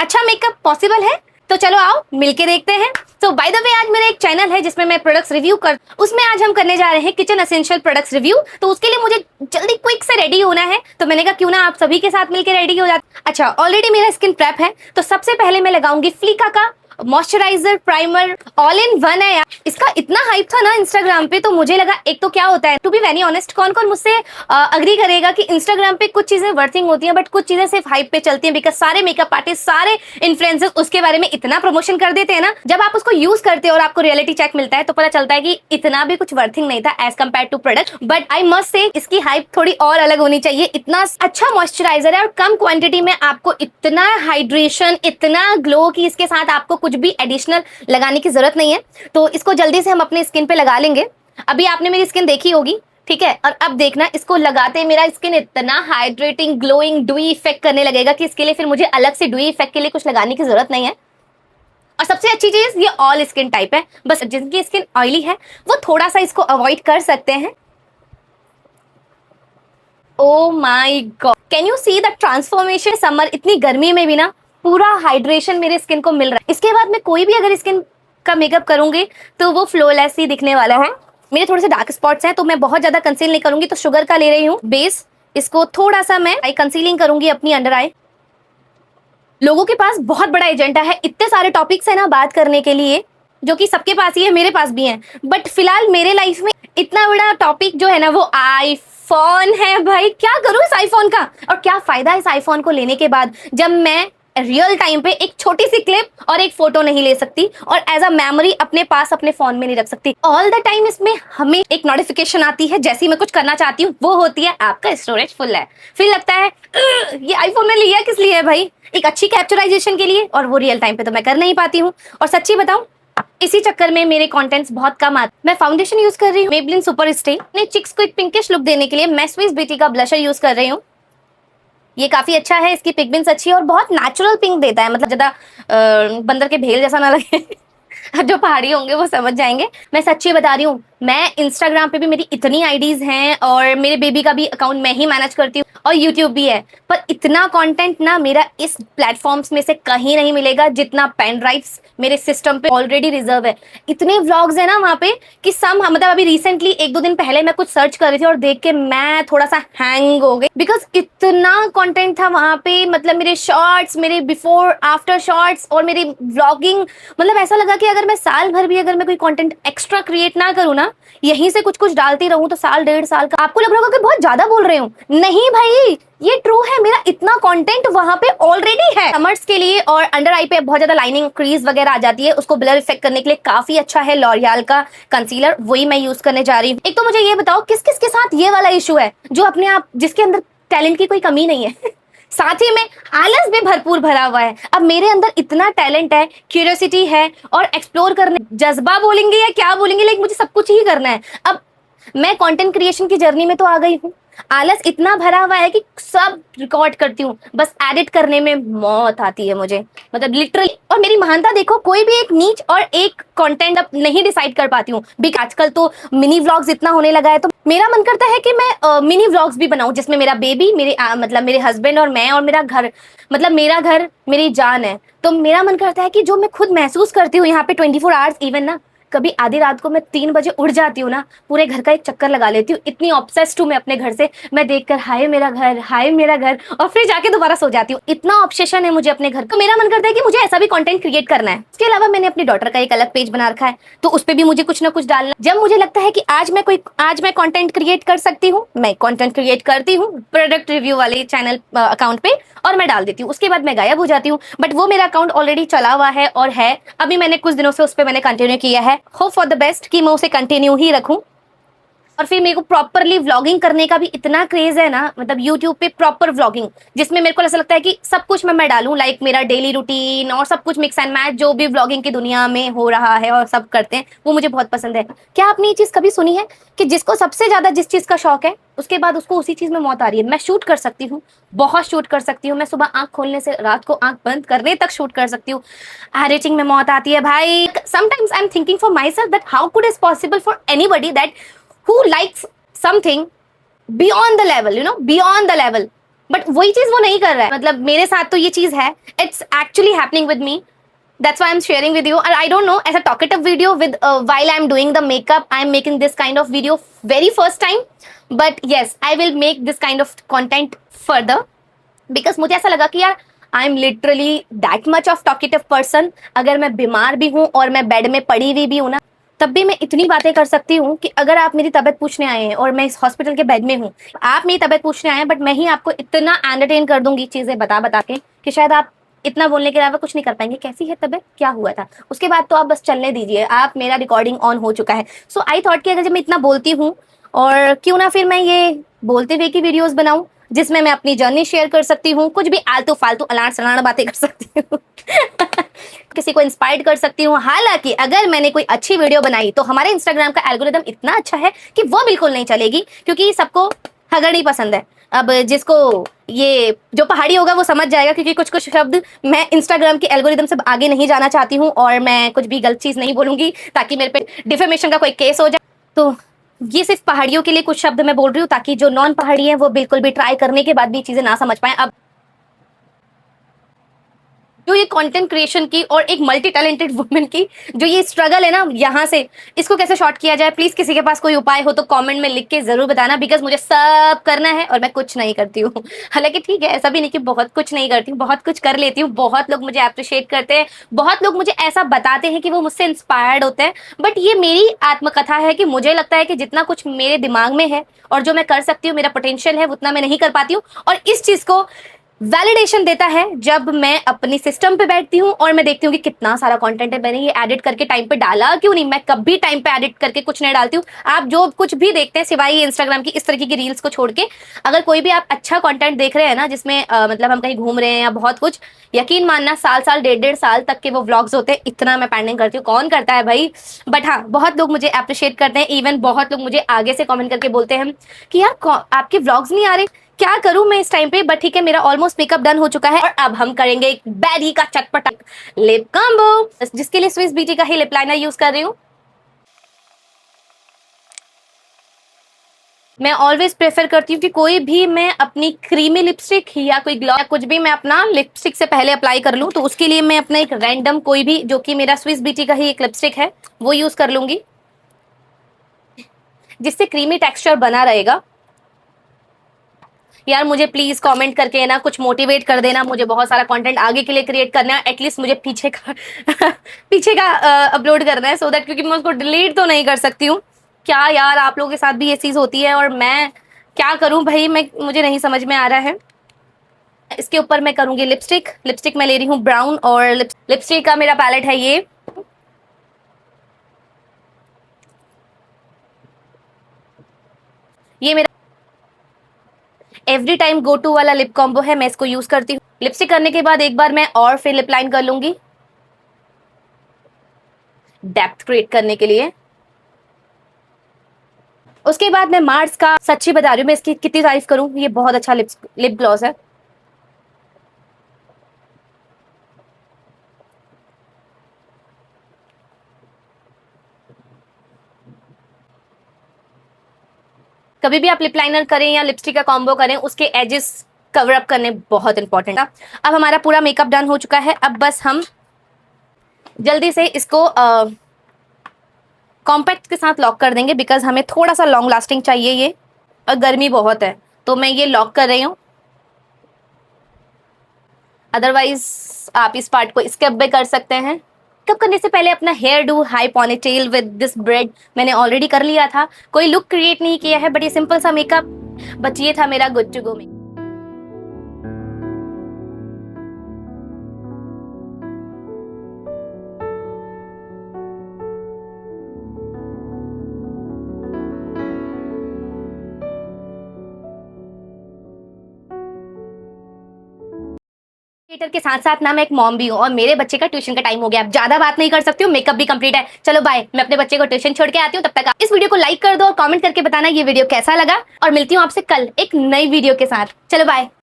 अच्छा makeup possible है? तो चलो आओ मिलके देखते हैं। तो बाय द वे आज मेरा एक चैनल है जिसमें मैं प्रोडक्ट्स रिव्यू कर, उसमें आज हम करने जा रहे हैं किचन एसेंशियल प्रोडक्ट्स रिव्यू। तो उसके लिए मुझे जल्दी क्विक से रेडी होना है, तो मैंने कहा क्यों ना आप सभी के साथ मिलके रेडी हो जाते। अच्छा, ऑलरेडी मेरा स्किन प्रेप है, तो सबसे पहले मैं लगाऊंगी फ्लिका का moisturiser primer, all in one है यार। इसका इतना हाइप था ना इंस्टाग्राम पे, तो मुझे लगा एक तो क्या होता है, टू बी वेरी ऑनेस्ट, कौन कौन मुझसे अग्री करेगा कि इंस्टाग्राम पे कुछ चीजें वर्थिंग होती हैं बट कुछ चीजें सिर्फ हाइप पे चलती हैं, बिकॉज सारे मेकअप आर्टिस्ट, सारे इन्फ्लुएंसर्स उसके बारे में इतना प्रमोशन कर देते हैं ना, जब आप उसको यूज करते हो और आपको रियलिटी चेक मिलता है तो पता चलता है कि इतना भी कुछ वर्थिंग नहीं था as compare to product. But I must say इसकी हाइप थोड़ी और अलग होनी चाहिए। इतना अच्छा मॉइस्चराइजर है और कम क्वांटिटी में आपको इतना हाइड्रेशन, इतना ग्लो कि इसके साथ आपको कुछ भी एडिशनल लगाने की जरूरत नहीं है। तो इसको जल्दी से हम अपने स्किन पे लगा लेंगे। अभी आपने मेरी स्किन देखी होगी, ठीक है, और अब देखना इसको लगाते मेरा स्किन इतना हाइड्रेटिंग, ग्लोइंग, डुई इफेक्ट करने लगेगा कि इसके लिए फिर मुझे अलग से डुई इफेक्ट के लिए कुछ लगाने की जरूरत नहीं है। और सबसे अच्छी चीज, ये ऑल स्किन टाइप है, बस जिनकी स्किन ऑयली है वो थोड़ा सा इसको अवॉइड कर सकते हैं। Oh my god, can you see the transformation. Summer इतनी गर्मी में भी ना पूरा हाइड्रेशन मेरे स्किन को मिल रहा है। इसके बाद मैं कोई भी अगर स्किन का मेकअप करूंगी तो वो फ्लॉलेस ही दिखने वाला है। मेरे थोड़े से डार्क स्पॉट्स हैं तो मैं बहुत ज्यादा कंसील नहीं करूंगी, तो शुगर का ले रही हूँ बेस। इसको थोड़ा सा मैं आई कंसीलिंग करूंगी अपनी अंडर आई। लोगों के पास बहुत बड़ा एजेंडा है, इतने सारे टॉपिक्स है ना बात करने के लिए, जो कि सबके पास ही है, मेरे पास भी है। बट फिलहाल मेरे लाइफ में इतना बड़ा टॉपिक जो है ना वो आईफोन है। भाई क्या करूं इस आईफोन का, और क्या फायदा इस आईफोन को लेने के बाद जब मैं रियल टाइम पे एक छोटी सी क्लिप और एक फोटो नहीं ले सकती और एज अ मेमोरी अपने पास अपने फोन में नहीं रख सकती। ऑल द टाइम इसमें हमें एक नोटिफिकेशन आती है जैसे ही मैं कुछ करना चाहती हूँ, वो होती है आपका स्टोरेज फुल है। फिर लगता है ये आईफोन में लिया किस लिए है भाई, एक अच्छी कैप्चराइजेशन के लिए, और वो रियल टाइम पे तो मैं कर नहीं पाती हूँ। और सच्ची बताऊं, इसी चक्कर में मेरे कंटेंट्स बहुत कम आते। मैं फाउंडेशन यूज कर रही हूँ मेबलिन सुपर स्टे। अपने चिक्स को एक पिंकिश लुक देने के लिए मैं स्विस ब्यूटी का ब्लशर यूज कर रही हूँ। ये काफी अच्छा है, इसकी पिगमेंट्स अच्छी है और बहुत नेचुरल पिंक देता है, मतलब ज्यादा बंदर के भेल जैसा ना लगे। जो पहाड़ी होंगे वो समझ जाएंगे। मैं सच्ची बता रही हूँ, मैं इंस्टाग्राम पे भी मेरी इतनी आईडीज हैं और मेरे बेबी का भी अकाउंट मैं ही मैनेज करती हूँ और यूट्यूब भी है, पर इतना कंटेंट ना मेरा इस प्लेटफॉर्म्स में से कहीं नहीं मिलेगा जितना पेन ड्राइव्स मेरे सिस्टम पे ऑलरेडी रिजर्व है। इतने व्लॉग्स है ना वहाँ पे कि सम, मतलब अभी रिसेंटली 1-2 दिन पहले मैं कुछ सर्च कर रही थी और देख के मैं थोड़ा सा हैंग हो गई, बिकॉज इतना कंटेंट था वहाँ पे। मतलब मेरे शॉर्ट्स, मेरे बिफोर आफ्टर शॉर्ट्स और मेरी व्लॉगिंग, मतलब ऐसा लगा कि अगर मैं साल भर भी अगर मैं कोई कंटेंट एक्स्ट्रा क्रिएट ना करूँ ना, यहीं से कुछ कुछ डालती रहूं, तो साल 1.5 साल का। आपको लग रहा होगा कि बहुत ज्यादा बोल रही हूँ, नहीं भाई ये ट्रू है, मेरा इतना कंटेंट वहां पे ऑलरेडी है। समर्स के लिए और अंडर आई पे बहुत ज्यादा लाइनिंग, क्रीज वगैरह आ जाती है, उसको ब्लर इफेक्ट करने के लिए काफी अच्छा है लॉरियल का कंसीलर, वही मैं यूज करने जा रही हूँ। एक तो मुझे ये बताओ किस किस के साथ ये वाला इशू है, जो अपने आप, जिसके अंदर टैलेंट की कोई कमी नहीं है साथ ही में आलस भी भरपूर भरा हुआ है। अब मेरे अंदर इतना टैलेंट है, क्यूरियोसिटी है और एक्सप्लोर करने जज्बा बोलेंगे या क्या बोलेंगे, लाइक मुझे सब कुछ ही करना है। अब मैं कंटेंट क्रिएशन की जर्नी में तो आ गई हूँ, आलस इतना भरा हुआ है कि सब रिकॉर्ड करती हूँ, बस एडिट करने में मौत आती है मुझे, मतलब लिटरली। और मेरी महानता देखो, कोई भी एक नीच और एक कंटेंट अब नहीं डिसाइड कर पाती हूँ। आजकल तो मिनी व्लॉग्स इतना होने लगा है, तो मेरा मन करता है कि मैं मिनी व्लॉग्स भी बनाऊं जिसमें मेरा बेबी, मेरे मतलब मेरे हस्बैंड और मैं और मेरा घर, मतलब मेरा घर मेरी जान है। तो मेरा मन करता है कि जो मैं खुद महसूस करती हूँ यहाँ पे 24 आवर्स, इवन ना कभी आधी रात को मैं 3 बजे उठ जाती हूँ ना, पूरे घर का एक चक्कर लगा लेती हूँ। इतनी ऑब्सेस्ड हूँ मैं अपने घर से, मैं देखकर हाय मेरा घर, हाय मेरा घर, और फिर जाके दोबारा सो जाती हूँ। इतना ऑब्सेशन है मुझे अपने घर। तो मेरा मन करता है कि मुझे ऐसा भी कंटेंट क्रिएट करना है। इसके अलावा मैंने अपनी डॉटर का एक अलग पेज बना रखा है, तो उस पर भी मुझे कुछ ना कुछ डालना। जब मुझे लगता है कि आज मैं कंटेंट क्रिएट कर सकती हूँ, मैं कंटेंट क्रिएट करती हूँ प्रोडक्ट रिव्यू वाले चैनल अकाउंट पे और मैं डाल देती हूँ। उसके बाद मैं गायब हो जाती हूँ। बट वो मेरा अकाउंट ऑलरेडी चला हुआ है और है, अभी मैंने कुछ दिनों से उस पर मैंने कंटिन्यू किया है। होप फॉर द बेस्ट कि मैं उसे कंटिन्यू ही रखूं। और फिर मेरे को प्रॉपरली व्लॉगिंग करने का भी इतना क्रेज है ना, मतलब यूट्यूब पे प्रॉपर व्लॉगिंग, जिसमें मेरे को ऐसा लगता है कि सब कुछ मैं डालूं, लाइक मेरा डेली रूटीन और सब कुछ मिक्स एंड मैच, जो भी व्लॉगिंग की दुनिया में हो रहा है और सब करते हैं, वो मुझे बहुत पसंद है। क्या आपने ये चीज कभी सुनी है कि जिसको सबसे ज्यादा जिस चीज का शौक है उसके बाद उसको उसी चीज में मौत आ रही है? मैं शूट कर सकती हूँ, बहुत शूट कर सकती हूँ, मैं सुबह आंख खोलने से रात को आंख बंद करने तक शूट कर सकती हूँ। एडिटिंग में मौत आती है भाई। Sometimes I am thinking for my self that how could is possible for anybody that who likes something beyond the level, beyond the level, but वही चीज वो नहीं कर रहा है। मतलब मेरे साथ तो ये चीज है, it's actually happening with me, that's why I'm sharing with you. And I don't know, as a talkative video with while I'm doing the makeup, I'm making this kind of video very first time, but yes, I will make this kind of content further because मुझे ऐसा लगा कि यार I am literally that much of talkative person. अगर मैं बीमार भी हूँ और मैं बेड में पड़ी हुई भी हूँ ना, तब भी मैं इतनी बातें कर सकती हूँ कि अगर आप मेरी तबीयत पूछने आए हैं और मैं इस हॉस्पिटल के बेड में हूँ, आप मेरी तबीयत पूछने आए हैं, बट मैं ही आपको इतना एंटरटेन कर दूंगी चीजें बता बता के कि शायद आप इतना बोलने के अलावा कुछ नहीं कर पाएंगे। कैसी है तबीयत, क्या हुआ था, उसके बाद तो आप बस चलने दीजिए, आप मेरा रिकॉर्डिंग ऑन हो चुका है। सो आई थॉट कि अगर जब मैं इतना बोलती हूँ, और क्यों ना फिर मैं ये बोलते हुए की वीडियोस बनाऊं जिसमें मैं अपनी जर्नी शेयर कर सकती हूँ, कुछ भी आलतू फालतू अलाड़ सलाड़ बातें कर सकती हूँ किसी को इंस्पायर कर सकती हूँ। हालांकि अगर मैंने कोई अच्छी वीडियो बनाई तो हमारे इंस्टाग्राम का एल्गोरिदम इतना अच्छा है कि वो बिल्कुल नहीं चलेगी, क्योंकि सबको हगड़ ही पसंद है। अब जिसको ये जो पहाड़ी होगा वो समझ जाएगा, क्योंकि कुछ कुछ शब्द मैं इंस्टाग्राम के एल्गोरिदम से आगे नहीं जाना चाहती हूँ, और मैं कुछ भी गलत चीज नहीं बोलूंगी ताकि मेरे पे डिफेमेशन का कोई केस हो जाए। तो ये सिर्फ पहाड़ियों के लिए कुछ शब्द मैं बोल रही हूँ, ताकि जो नॉन पहाड़ी है वो बिल्कुल भी ट्राई करने के बाद भी चीजें ना समझ पाए। अब जो ये कंटेंट क्रिएशन की और एक मल्टी टैलेंटेड वुमेन की जो ये स्ट्रगल है ना, यहाँ से इसको कैसे शॉर्ट किया जाए, प्लीज किसी के पास कोई उपाय हो तो कमेंट में लिख के जरूर बताना, बिकॉज मुझे सब करना है और मैं कुछ नहीं करती हूँ। हालांकि ठीक है, ऐसा भी नहीं कि बहुत कुछ नहीं करती हूँ, बहुत कुछ कर लेती हूँ। बहुत लोग मुझे अप्रिशिएट करते हैं, बहुत लोग मुझे ऐसा बताते हैं कि वो मुझसे इंस्पायर्ड होते हैं, बट ये मेरी आत्मकथा है कि मुझे लगता है कि जितना कुछ मेरे दिमाग में है और जो मैं कर सकती हूँ, मेरा पोटेंशियल है, उतना मैं नहीं कर पाती हूँ। और इस चीज को वैलिडेशन देता है जब मैं अपनी सिस्टम पे बैठती हूँ और मैं देखती हूँ कि कितना सारा कंटेंट है, मैंने ये एडिट करके टाइम पे डाला क्यों नहीं। मैं कभी टाइम पे एडिट करके कुछ नहीं डालती हूँ। आप जो कुछ भी देखते हैं सिवाय इंस्टाग्राम की इस तरीके की रील्स को छोड़ के, अगर कोई भी आप अच्छा कंटेंट देख रहे हैं ना, जिसमें मतलब हम कहीं घूम रहे हैं या बहुत कुछ, यकीन मानना साल साल डेढ़ डेढ़ साल तक के वो व्लॉग्स होते हैं। इतना मैं पेंडिंग करती हूँ, कौन करता है भाई। बट हाँ, बहुत लोग मुझे अप्रिशिएट करते हैं, इवन बहुत लोग मुझे आगे से कमेंट करके बोलते हैं कि यार आपके व्लॉग्स नहीं आ रहे, क्या करूं मैं इस टाइम पे। बट ठीक है, मेरा ऑलमोस्ट मेकअप डन हो चुका है और अब हम करेंगे एक बैडी का चटपटा लिप कॉम्बो, जिसके लिए स्विस ब्यूटी का ही लिप लाइनर यूज कर रही हूँ। मैं ऑलवेज प्रेफर करती हूँ कि कोई भी मैं अपनी क्रीमी लिपस्टिक या कोई ग्लॉस या कुछ भी मैं अपना लिपस्टिक से पहले अप्लाई कर लूँ, तो उसके लिए मैं अपना एक रैंडम कोई भी, जो कि मेरा स्विस ब्यूटी का ही एक लिपस्टिक है, वो यूज कर लूंगी, जिससे क्रीमी टेक्सचर बना रहेगा। यार मुझे प्लीज कमेंट करके ना कुछ मोटिवेट कर देना, मुझे बहुत सारा कंटेंट आगे के लिए क्रिएट करना है। एटलीस्ट मुझे पीछे का पीछे का अपलोड करना है, सो दैट, क्योंकि मैं उसको डिलीट तो नहीं कर सकती हूँ। क्या यार, आप लोगों के साथ भी ये चीज होती है और मैं क्या करूं भाई, मुझे नहीं समझ में आ रहा है। इसके ऊपर मैं करूंगी लिपस्टिक। लिपस्टिक मैं ले रही हूँ ब्राउन, और लिपस्टिक का मेरा पैलेट है ये मेरा एवरी टाइम गो टू वाला लिप कॉम्बो है, मैं इसको यूज करती हूँ। लिपस्टिक करने के बाद एक बार मैं और फिर लिप लाइन कर लूंगी डेप्थ क्रिएट करने के लिए। उसके बाद मैं मार्स का, सच्ची बता रही हूँ, मैं इसकी कितनी तारीफ करूं, ये बहुत अच्छा लिप ग्लॉस है। कभी भी आप लिप लाइनर करें या लिपस्टिक का कॉम्बो करें, उसके एजेस कवर अप करने बहुत इंपॉर्टेंट है। अब हमारा पूरा मेकअप डन हो चुका है, अब बस हम जल्दी से इसको कॉम्पैक्ट के साथ लॉक कर देंगे, बिकॉज हमें थोड़ा सा लॉन्ग लास्टिंग चाहिए ये, और गर्मी बहुत है, तो मैं ये लॉक कर रही हूँ। अदरवाइज आप इस पार्ट को स्किप भी कर सकते हैं। मेकअप करने से पहले अपना hairdo high ponytail with this braid मैंने ऑलरेडी कर लिया था। कोई लुक क्रिएट नहीं किया है, बट ये सिंपल सा मेकअप, बट ये था मेरा good to go makeup. Theatre के साथ साथ ना मैं एक मॉम भी हूँ, और मेरे बच्चे का ट्यूशन का टाइम हो गया। अब ज्यादा बात नहीं कर सकती हूँ, मेकअप भी कंप्लीट है। चलो बाय, मैं अपने बच्चे को ट्यूशन छोड़ के आती हूँ। तब तक आप इस वीडियो को लाइक कर दो और कमेंट करके बताना ये वीडियो कैसा लगा, और मिलती हूँ आपसे कल एक नई वीडियो के साथ। चलो बाय।